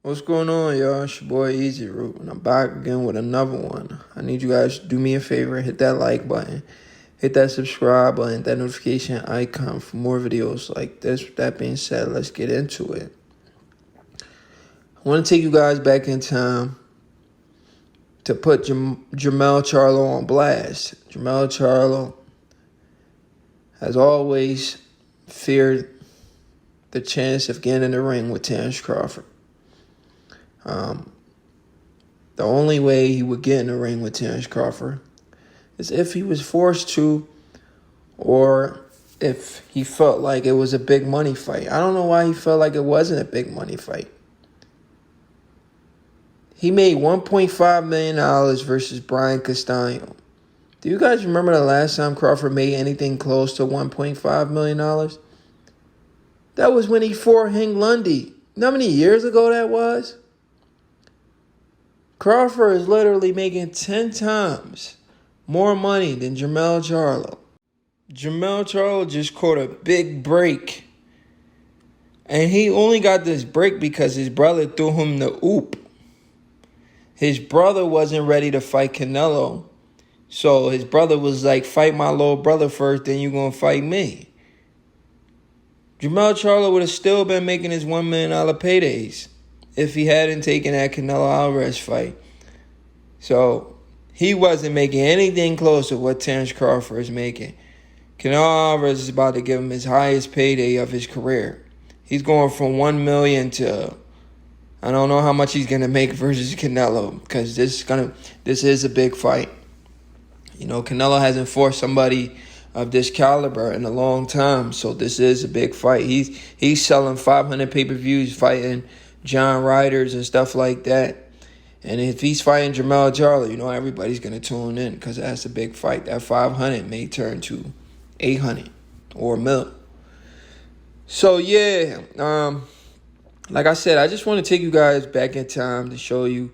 What's going on, y'all? It's your boy Easy Root, and I'm back again with another one. I need you guys to do me a favor, hit that like button, hit that subscribe button, that notification icon for more videos like this. With that being said, let's get into it. I want to take you guys back in time to put Jermell Charlo on blast. Jermell Charlo has always feared the chance of getting in the ring with Terence Crawford. The only way he would get in the ring with Terence Crawford is if he was forced to, or if he felt like it was a big money fight. I don't know why he felt like it wasn't a big money fight. He made $1.5 million versus Brian Castano. Do you guys remember the last time Crawford made anything close to $1.5 million? That was when he fought Heng Lundy. You know how many years ago that was? Crawford is literally making 10 times more money than Jermell Charlo. Jermell Charlo just caught a big break. And he only got this break because his brother threw him the oop. His brother wasn't ready to fight Canelo. So his brother was like, fight my little brother first, then you're going to fight me. Jermell Charlo would have still been making his $1 million paydays if he hadn't taken that Canelo Alvarez fight. So he wasn't making anything close to what Terence Crawford is making. Canelo Alvarez is about to give him his highest payday of his career. He's going from $1 million to I don't know how much he's gonna make versus Canelo, because this is a big fight. You know, Canelo hasn't fought somebody of this caliber in a long time, so this is a big fight. He's selling 500 pay-per-views, fighting John Riders and stuff like that. And if he's fighting Jermell Charlo, you know everybody's going to tune in because that's a big fight. That 500 may turn to 800 or a mil. So, yeah, like I said, I just want to take you guys back in time to show you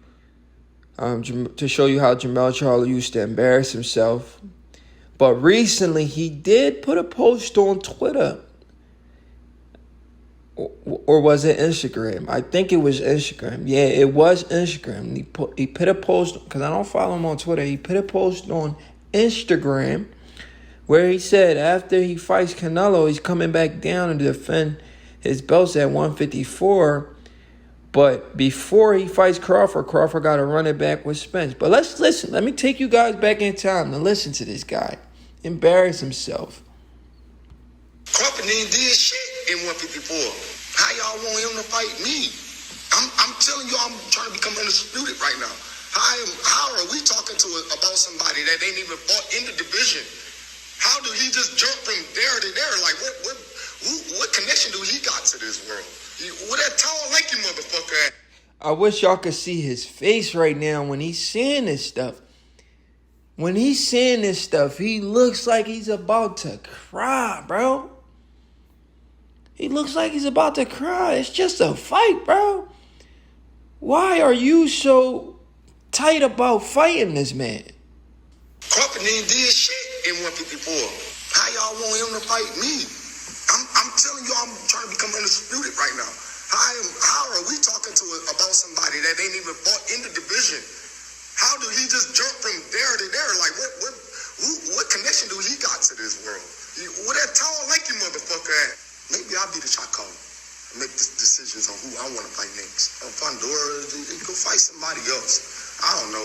how Jermell Charlo used to embarrass himself. But recently, he did put a post on Twitter. Or was it Instagram? I think it was Instagram. Yeah, it was Instagram. He put a post, because I don't follow him on Twitter. He put a post on Instagram where he said after he fights Canelo, he's coming back down to defend his belts at 154. But before he fights Crawford got to run it back with Spence. But let's listen. Let me take you guys back in time to listen to this guy embarrass himself. Crawford didn't did shit in 154. How y'all want him to fight me? I'm telling you, I'm trying to become undisputed right now. How are we talking about somebody that ain't even fought in the division? How do he just jump from there to there? Like, what connection do he got to this world? What that tall, lanky motherfucker at? I wish y'all could see his face right now when he's saying this stuff. When he's saying this stuff, he looks like he's about to cry, bro. He looks like he's about to cry. It's just a fight, bro. Why are you so tight about fighting this man? Crawford didn't did shit in 154. How y'all want him to fight me? I'm telling you, I'm trying to become undisputed right now. How are we talking about somebody that ain't even fought in the division? How do he just jump from there to there? Like, what connection do he got to this world? What that tall, lanky motherfucker at? Maybe I'll be the shot caller and make the decisions on who I want to fight next. Pandora, go fight somebody else. I don't know.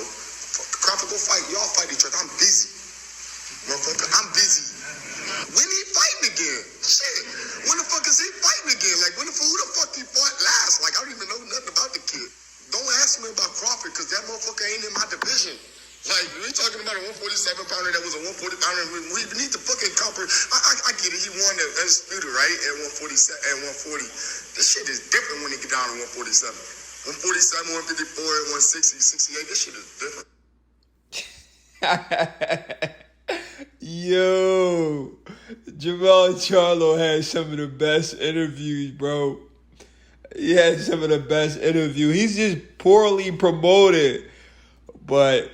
Crawford, go fight. Y'all fight each other. I'm busy. Motherfucker, I'm busy. When he fighting again? Shit. When the fuck is he fighting again? Like, who the fuck he fought last? Like, I don't even know nothing about the kid. Don't ask me about Crawford, because that motherfucker ain't in my division. Like, we talking about a 147-pounder that was a 140-pounder. We need to fucking comprehend. I get it. He won the undisputed, right? At 147, at 140. This shit is different when he get down to 147. 147, 154, 160, 68. This shit is different. Yo, Jermell Charlo had some of the best interviews, bro. He had some of the best interviews. He's just poorly promoted, but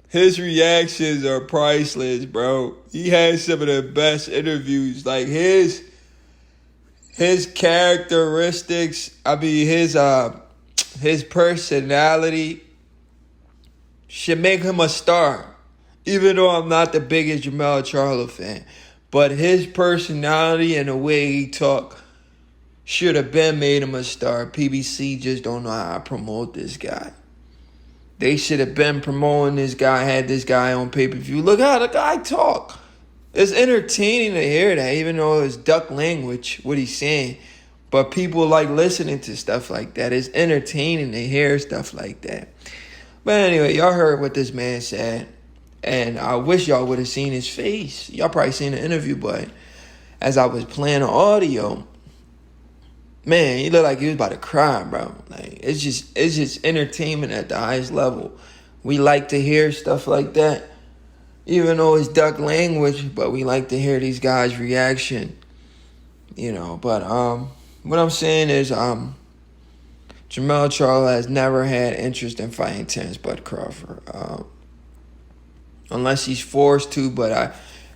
his reactions are priceless, bro. He had some of the best interviews. Like his characteristics, I mean his his personality should make him a star. Even though I'm not the biggest Jermell Charlo fan. But his personality and the way he talk should have been made him a star. PBC just don't know how to promote this guy. They should have been promoting this guy, had this guy on pay-per-view. Look how the guy talk. It's entertaining to hear that, even though it's duck language, what he's saying. But people like listening to stuff like that. It's entertaining to hear stuff like that. But anyway, y'all heard what this man said. And I wish y'all would have seen his face. Y'all probably seen the interview, but as I was playing the audio, man, he looked like he was about to cry, bro. Like it's just entertainment at the highest level. We like to hear stuff like that, even though it's duck language, but we like to hear these guys' reaction. But what I'm saying is Jermell Charlo has never had interest in fighting Terence Crawford. Unless he's forced to, but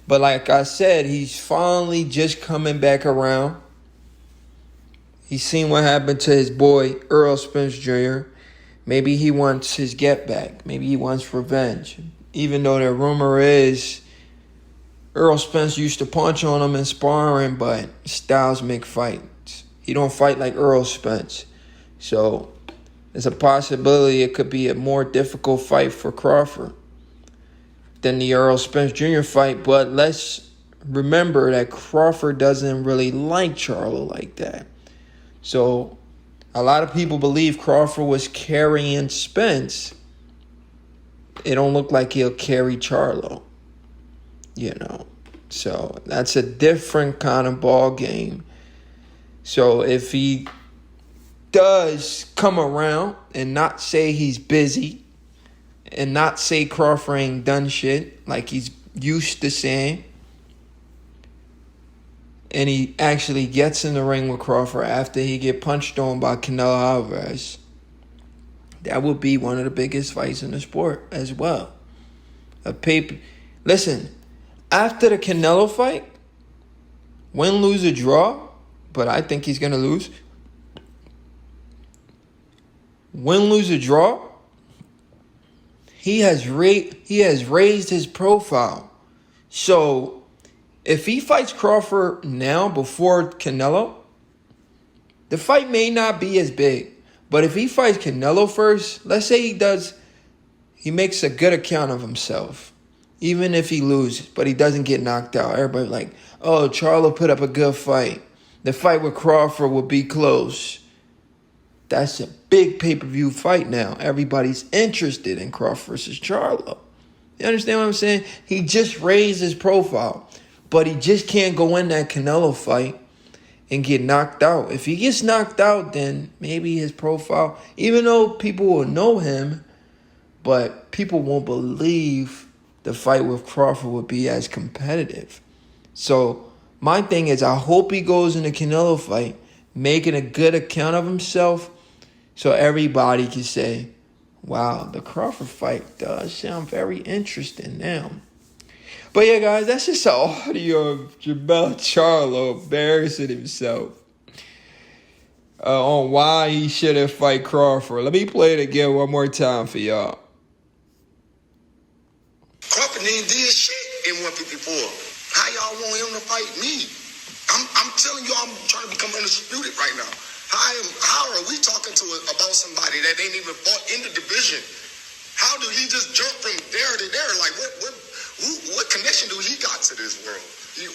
like I said, he's finally just coming back around. He's seen what happened to his boy, Errol Spence Jr. Maybe he wants his get back. Maybe he wants revenge. Even though the rumor is Errol Spence used to punch on him in sparring, but styles make fights. He don't fight like Errol Spence. So there's a possibility it could be a more difficult fight for Crawford than the Errol Spence Jr. fight. But let's remember that Crawford doesn't really like Charlo like that. So a lot of people believe Crawford was carrying Spence. It don't look like he'll carry Charlo. So that's a different kind of ball game. So if he does come around and not say he's busy, and not say Crawford ain't done shit like he's used to saying, and he actually gets in the ring with Crawford after he get punched on by Canelo Alvarez, that would be one of the biggest fights in the sport as well. Listen, after the Canelo fight, win, lose, or draw, but I think he's going to lose. Win, lose, or draw, he has raised his profile. So if he fights Crawford now before Canelo, the fight may not be as big. But if he fights Canelo first, let's say he makes a good account of himself. Even if he loses, but he doesn't get knocked out. Everybody like, oh, Charlo put up a good fight. The fight with Crawford will be close. That's a big pay-per-view fight now. Everybody's interested in Crawford versus Charlo. You understand what I'm saying? He just raised his profile. But he just can't go in that Canelo fight and get knocked out. If he gets knocked out, then maybe his profile, even though people will know him, but people won't believe the fight with Crawford would be as competitive. So my thing is, I hope he goes in the Canelo fight making a good account of himself, so everybody can say, wow, the Crawford fight does sound very interesting now. But yeah, guys, that's just an audio of Jermell Charlo embarrassing himself on why he shouldn't fight Crawford. Let me play it again one more time for y'all. Crawford ain't did shit in 154. How y'all want him to fight me? I'm telling you, I'm trying to become undisputed right now. How are we talking about somebody that ain't even fought in the division? How did he just jump from there to there? Like, what connection do he got to this world?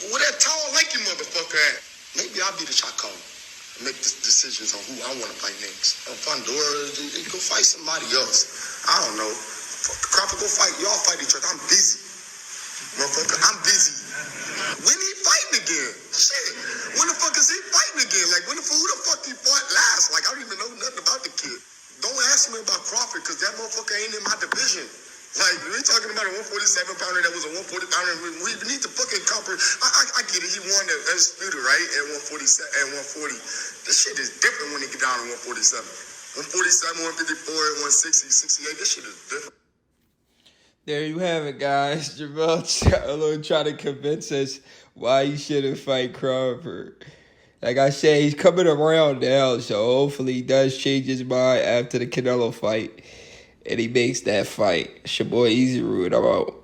What that tall, lanky motherfucker at? Maybe I'll be the shot caller and make the decisions on who I want to fight next. Pandora, go fight somebody else. I don't know. Crawford, go fight. Y'all fight each other. I'm busy. Motherfucker, I'm busy. When he fighting again? Shit. When the fuck is he fighting again? Like, who the fuck he fought last? Like, I don't even know nothing about the kid. Don't ask me about Crawford, because that motherfucker ain't in my division. Like, we're talking about a 147-pounder that was a 140-pounder. We need to fucking comprehend. I get it. He won the undisputed, right? At 147, at 140. This shit is different when he get down to 147. 147, 154, 160, 68. This shit is different. There you have it, guys. Jermell Charlo trying to convince us why he shouldn't fight Crawford. Like I said, he's coming around now, so hopefully he does change his mind after the Canelo fight, and he makes that fight. It's your boy Easy Rude. I'm out.